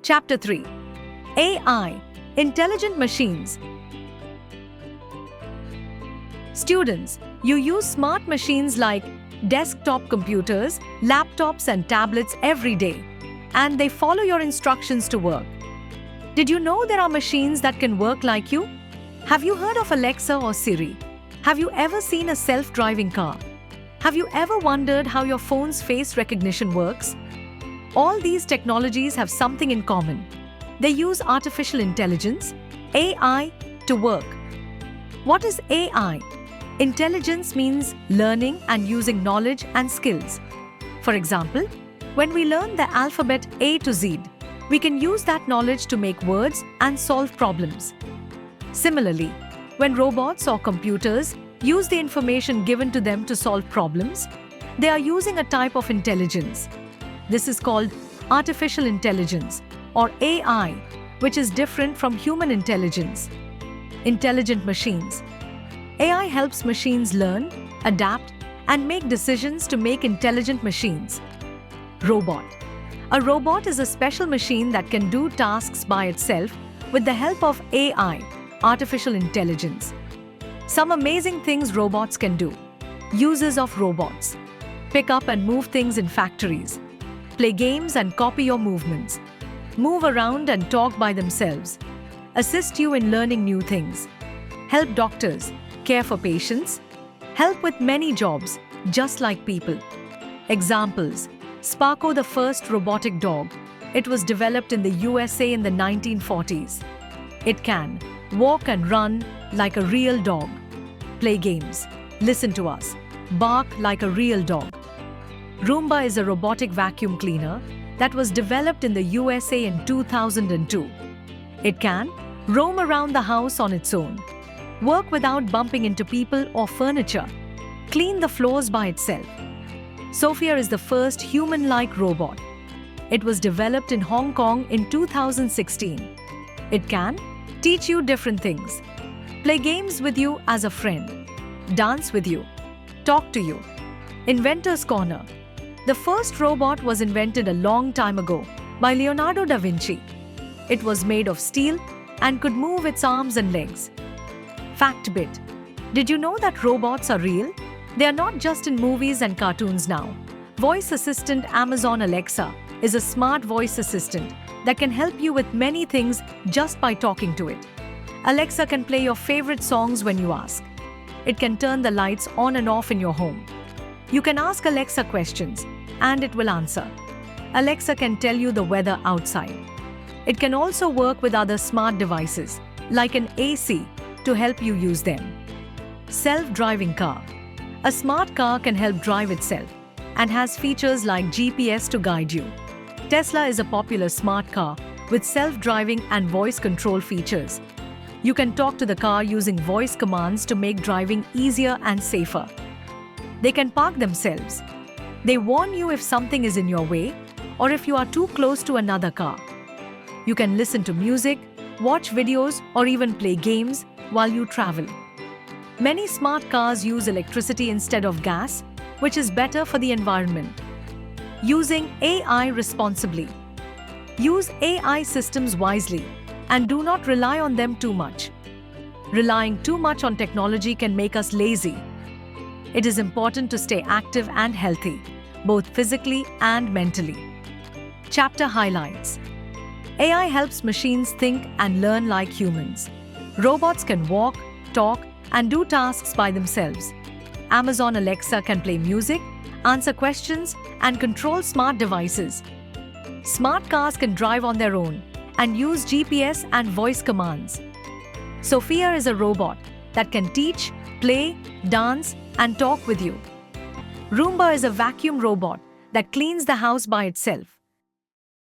Chapter 3: AI Intelligent Machines. Students, you use smart machines like desktop computers, laptops, and tablets every day, and they follow your instructions to work. Did you know there are machines that can work like you? Have you heard of Alexa or Siri? Have you ever seen a self-driving car? Have you ever wondered how your phone's face recognition works? All these technologies have something in common. They use artificial intelligence, AI, to work. What is AI? Intelligence means learning and using knowledge and skills. For example, when we learn the alphabet A to Z, we can use that knowledge to make words and solve problems. Similarly, when robots or computers use the information given to them to solve problems, they are using a type of intelligence. This is called artificial intelligence, or AI, which is different from human intelligence. Intelligent machines. AI helps machines learn, adapt, and make decisions to make intelligent machines. Robot. A robot is a special machine that can do tasks by itself with the help of AI, artificial intelligence. Some amazing things robots can do. Uses of robots: pick up and move things in factories, play games and copy your movements, move around and talk by themselves, assist you in learning new things, help doctors, care for patients, help with many jobs, just like people. Examples: Sparko, the first robotic dog. It was developed in the USA in the 1940s. It can walk and run like a real dog, play games, listen to us, bark like a real dog. Roomba is a robotic vacuum cleaner that was developed in the USA in 2002. It can roam around the house on its own, work without bumping into people or furniture, clean the floors by itself. Sophia is the first human-like robot. It was developed in Hong Kong in 2016. It can teach you different things, play games with you as a friend, dance with you, talk to you. Inventor's Corner. The first robot was invented a long time ago by Leonardo da Vinci. It was made of steel and could move its arms and legs. Fact Bit. Did you know that robots are real? They are not just in movies and cartoons now. Voice assistant Amazon Alexa is a smart voice assistant that can help you with many things just by talking to it. Alexa can play your favorite songs when you ask. It can turn the lights on and off in your home. You can ask Alexa questions, and it will answer. Alexa can tell you the weather outside. It can also work with other smart devices, like an AC, to help you use them. Self-driving car. A smart car can help drive itself and has features like GPS to guide you. Tesla is a popular smart car with self-driving and voice control features. You can talk to the car using voice commands to make driving easier and safer. They can park themselves. They warn you if something is in your way or if you are too close to another car. You can listen to music, watch videos, or even play games while you travel. Many smart cars use electricity instead of gas, which is better for the environment. Using AI responsibly. Use AI systems wisely and do not rely on them too much. Relying too much on technology can make us lazy. It is important to stay active and healthy, both physically and mentally. Chapter highlights. AI helps machines think and learn like humans. Robots can walk, talk, and do tasks by themselves. Amazon Alexa can play music, answer questions, and control smart devices. Smart cars can drive on their own and use GPS and voice commands. Sophia is a robot that can teach, play, dance, and talk with you. Roomba is a vacuum robot that cleans the house by itself.